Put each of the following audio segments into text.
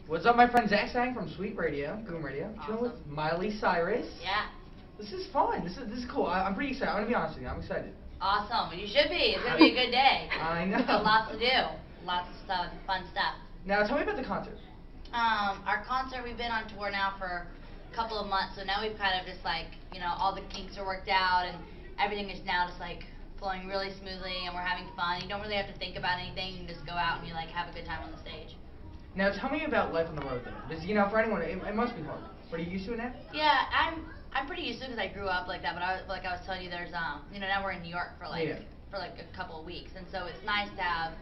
What's up, my friend Zach Sang from Sweet Radio, Goom Radio. Awesome. Chilling with Miley Cyrus. Yeah. This is fun. This is cool. I'm pretty excited. I'm gonna be honest with you. I'm excited. Awesome. You should be. It's gonna be a good day. I know. There's lots to do. Lots of stuff, fun stuff. Now tell me about the concert. Our concert, we've been on tour now for a couple of months, so now we've kind of just like, you know, all the kinks are worked out and everything is now just like flowing really smoothly and we're having fun. You don't really have to think about anything. You can just go out and you like have a good time on the stage. Now tell me about life on the road though. Because, you know, for anyone, it must be hard. But are you used to it now? Yeah, I'm pretty used to it because I grew up like that. But I was telling you, there's you know, now we're in New York for like a couple of weeks, and so it's nice to have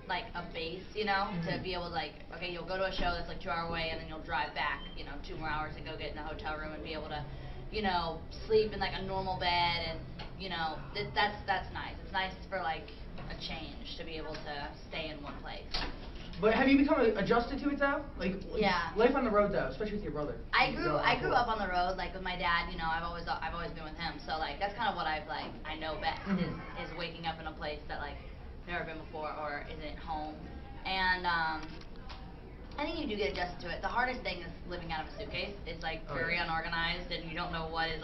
like a base, you know, to be able to like, okay, you'll go to a show that's like 2 hours away, and then you'll drive back, you know, 2 more hours and go get in a hotel room and be able to, you know, sleep in like a normal bed, and you know, that's nice. It's nice for like a change to be able to stay in one place. But have you become adjusted to it though? Like, yeah. Life on the road though, especially with your brother. I grew up on the road, like with my dad. You know, I've always been with him. So like that's kind of what I know best is waking up in a place that like never been before or isn't home. And I think you do get adjusted to it. The hardest thing is living out of a suitcase. It's like very unorganized, and you don't know what is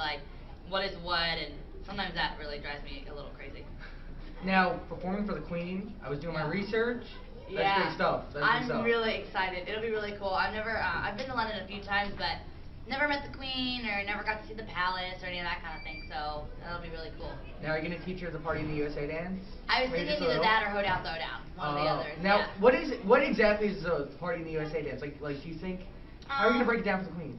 what, and sometimes that really drives me a little crazy. Now performing for the Queen, I was doing my research. That's great stuff. I'm really excited. It'll be really cool. I've been to London a few times, but never met the Queen or never got to see the palace or any of that kind of thing. So that'll be really cool. Now, are you gonna teach her the Party in the USA dance? I was thinking either that or Ho Down, Throw Down, one of the others. Now, what exactly is the Party in the USA dance? Like do you think? How are you gonna break it down for the Queen?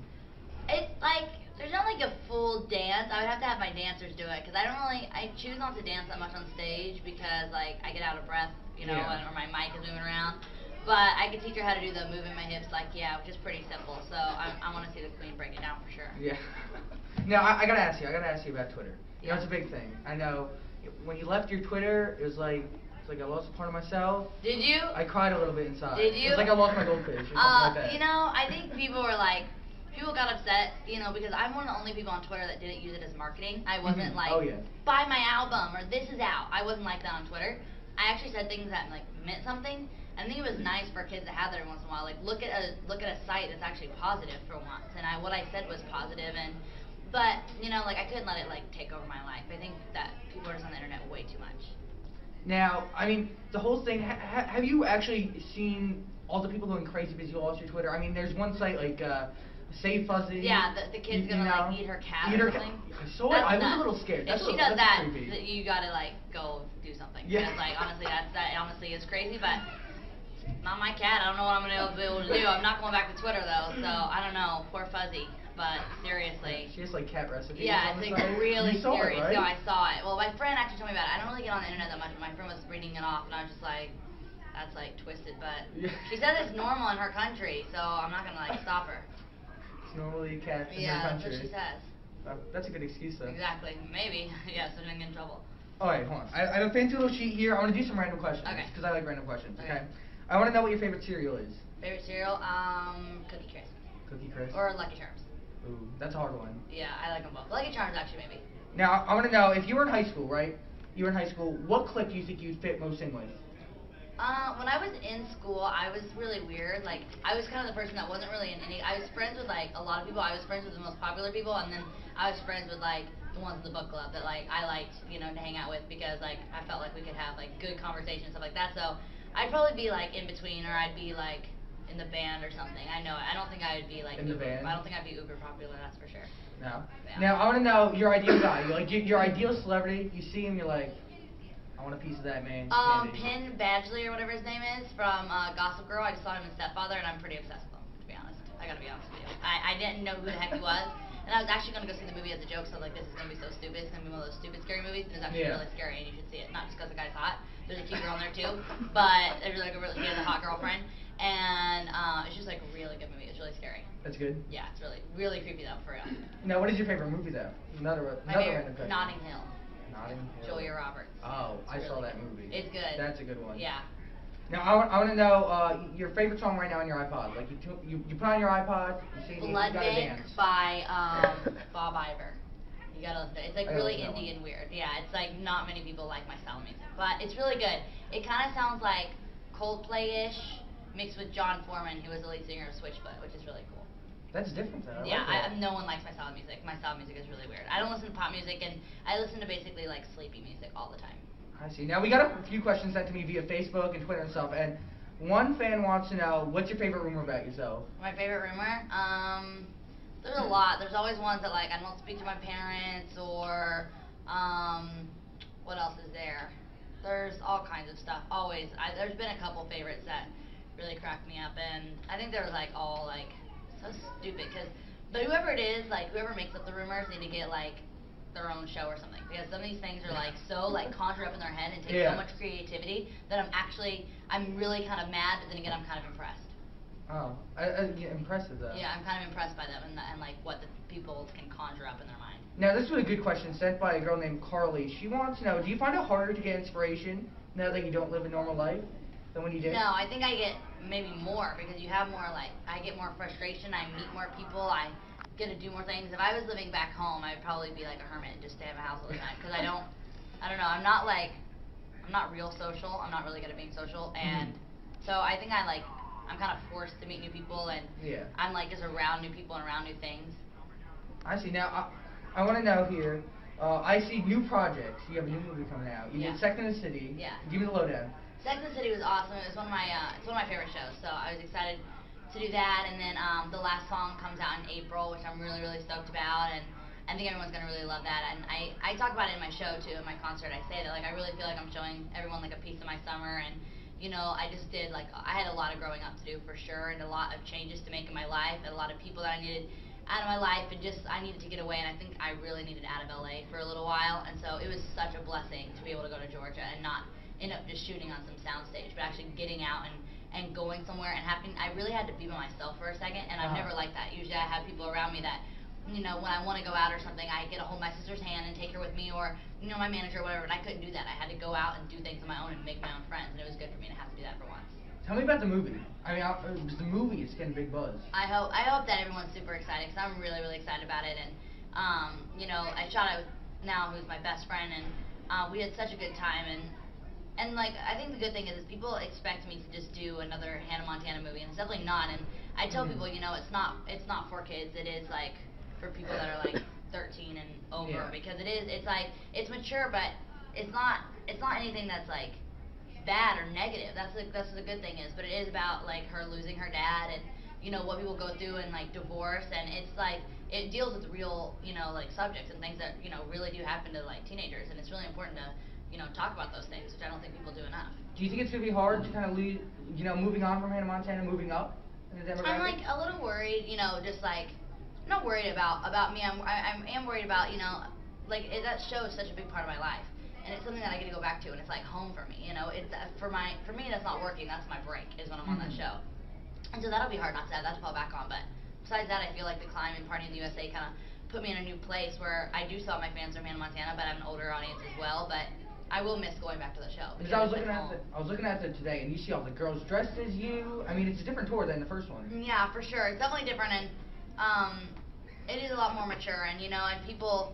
It's like there's not like a full dance. I would have to have my dancers do it because I choose not to dance that much on stage because like I get out of breath, you know, or my mic is moving around. But I could teach her how to do the moving my hips, like which is pretty simple. So I want to see the Queen break it down for sure. Yeah. Now I gotta ask you about Twitter. You know, it's a big thing. I know when you left your Twitter, it was like I lost a part of myself. Did you? I cried a little bit inside. Did you? It's like I lost my goldfish or something like that. You know, I think people got upset, you know, because I'm one of the only people on Twitter that didn't use it as marketing. I wasn't like, buy my album or this is out. I wasn't like that on Twitter. I actually said things that like meant something. I think it was nice for kids to have that every once in a while. Like look at a site that's actually positive for once. And what I said was positive. But you know, like I couldn't let it like take over my life. I think that people are just on the internet way too much. Now, I mean, the whole thing. Have you actually seen all the people going crazy because you lost your Twitter? I mean, there's one site like. Save Fuzzy. Yeah, the kid's gonna like eat her cat or something. I saw it. I was a little scared. If she does that, you gotta like go do something. Yeah. Because like honestly, that honestly is crazy. But not my cat. I don't know what I'm gonna be able to do. I'm not going back to Twitter though, so I don't know. Poor Fuzzy. But seriously. She has like cat recipes. Yeah, it's like really scary. It, right? So I saw it. Well, my friend actually told me about it. I don't really get on the internet that much, but my friend was reading it off, and I was just like, that's like twisted. But she says it's normal in her country, so I'm not gonna like stop her. Normally cats in her country. That's what she says. That's a good excuse though. Exactly. Maybe. Yeah, so I don't get in trouble. Alright, hold on. I have a fancy little sheet here. I want to do some random questions. Okay. Because I like random questions. Okay. I want to know what your favorite cereal is. Favorite cereal? Cookie Crisp. Cookie Crisp? Or Lucky Charms. Ooh, that's a hard one. Yeah, I like them both. Lucky Charms actually maybe. Now, I want to know, if you were in high school, right? You were in high school, what clique do you think you'd fit most in with? When I was in school, I was really weird. Like, I was kind of the person that wasn't really in any. I was friends with like a lot of people. I was friends with the most popular people, and then I was friends with like the ones in the book club that like I liked, you know, to hang out with because like I felt like we could have like good conversation and stuff like that. So I'd probably be like in between, or I'd be like in the band or something. I don't think I would be like in the band. I don't think I'd be uber popular. That's for sure. No. Yeah. Now I want to know your ideal guy. Like your ideal celebrity. You see him, you're like, I want a piece of that man. Penn Badgley or whatever his name is from Gossip Girl. I just saw him in Stepfather, and I'm pretty obsessed with him, to be honest. I gotta be honest with you. I didn't know who the heck he was, and I was actually gonna go see the movie as a joke, so like, this is gonna be so stupid. It's gonna be one of those stupid scary movies, and it's actually really scary, and you should see it. Not just because the guy's hot. There's a cute girl in there too, but there's like he has a hot girlfriend, and it's just like a really good movie. It's really scary. That's good. Yeah, it's really creepy though, for real. Now, what is your favorite movie though? Another random question. Notting Hill. Notting Hill. Julia Roberts. Oh, I saw that movie. It's good. That's a good one. Yeah. Now I want to know your favorite song right now on your iPod. Like you put on your iPod, you see Blood you gotta Bank dance. by Bob Iver. You gotta listen to it. It's like really indie and weird. Yeah, it's like not many people like my style of music, but it's really good. It kind of sounds like Coldplay-ish, mixed with John Foreman, who was the lead singer of Switchfoot, which is really cool. That's different though. Yeah, like that. no one likes my style of music. My style of music is really weird. I don't listen to pop music, and I listen to basically like sleepy music all the time. I see. Now we got a few questions sent to me via Facebook and Twitter and stuff, and one fan wants to know, what's your favorite rumor about yourself? My favorite rumor? There's a lot. There's always ones that like I don't speak to my parents, or what else is there? There's all kinds of stuff. Always. There's been a couple favorites that really cracked me up, and I think they're like all like so stupid, but whoever it is, like whoever makes up the rumors, need to get like their own show or something, because some of these things are like so like conjured up in their head and take so much creativity that I'm really kind of mad, but then again I'm kind of impressed. Oh, impressive though. Yeah, I'm kind of impressed by them and like what the people can conjure up in their mind. Now this was a good question sent by a girl named Carly. She wants to know, do you find it harder to get inspiration now that you don't live a normal life than when you did? No, I think I get maybe more, because you have more like, I get more frustration, I meet more people, I get to do more things. If I was living back home, I'd probably be like a hermit and just stay in my house all the time, because I don't know, I'm not real social, I'm not really good at being social, and so I think I'm kind of forced to meet new people, and I'm like just around new people and around new things. I see. Now, I want to know here, I see new projects. You have a new movie coming out. You did Sex and the City. Yeah. Give me the lowdown. Sex and the City was awesome. It was one of my favorite shows, so I was excited to do that. And then the last song comes out in April, which I'm really, really stoked about, and I think everyone's gonna really love that. And I talk about it in my show too, in my concert. I say that like I really feel like I'm showing everyone like a piece of my summer, and you know, I just did like I had a lot of growing up to do for sure, and a lot of changes to make in my life, and a lot of people that I needed out of my life, and just I needed to get away, and I think I really needed out of LA for a little while, and so it was such a blessing to be able to go to Georgia and not end up just shooting on some soundstage, but actually getting out and going somewhere and I really had to be by myself for a second, and I've never liked that. Usually I have people around me that, you know, when I want to go out or something, I get a hold of my sister's hand and take her with me, or, you know, my manager or whatever, and I couldn't do that. I had to go out and do things on my own and make my own friends, and it was good for me to have to do that for once. Tell me about the movie. I mean, the movie is getting big buzz. I hope that everyone's super excited, because I'm really, really excited about it, and, you know, I shot it with Now, who's my best friend, and we had such a good time, and like, I think the good thing is people expect me to just do another Hannah Montana movie, and it's definitely not, and I tell people, you know, it's not for kids, it is like for people that are like 13 and over, because it's mature, but it's not anything that's like bad or negative. That's the good thing is, but it is about like her losing her dad, and you know what people go through, and like divorce, and it's like it deals with real, you know, like subjects and things that, you know, really do happen to like teenagers, and it's really important to, you know, talk about those things, which I don't think people do enough. Do you think it's gonna be hard to kind of leave, you know, moving on from Hannah Montana, moving up in the demographic? I'm like a little worried, you know, just like I'm not worried about me. I am worried about, you know, like that show is such a big part of my life, and it's something that I get to go back to, and it's like home for me. You know, it's for me that's not working. That's my break is when I'm on that show, and so that'll be hard not to have that to fall back on. But besides that, I feel like the climb and party in the USA kind of put me in a new place where I do still have my fans from Hannah Montana, but I have an older audience as well. But I will miss going back to the show. Because I was looking at it today, and you see all the girls dressed as you. I mean, it's a different tour than the first one. Yeah, for sure. It's definitely different, and it is a lot more mature, and you know, and people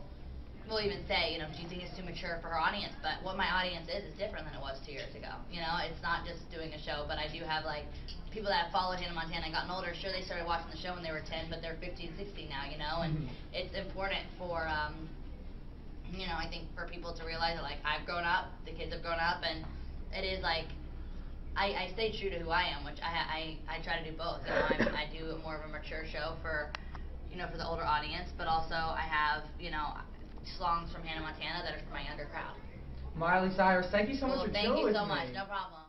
will even say, you know, do you think it's too mature for her audience? But what my audience is different than it was 2 years ago. You know, it's not just doing a show, but I do have like people that have followed Hannah Montana and gotten older. Sure, they started watching the show when they were 10, but they're 15, 16 now, you know, and it's important for you know, I think for people to realize that, like, I've grown up, the kids have grown up, and it is like, I stay true to who I am, which I try to do both. You know, I do more of a mature show for, you know, for the older audience, but also I have, you know, songs from Hannah Montana that are for my younger crowd. Miley Cyrus, thank you so much for Thank chilling you with so me. much, no problem.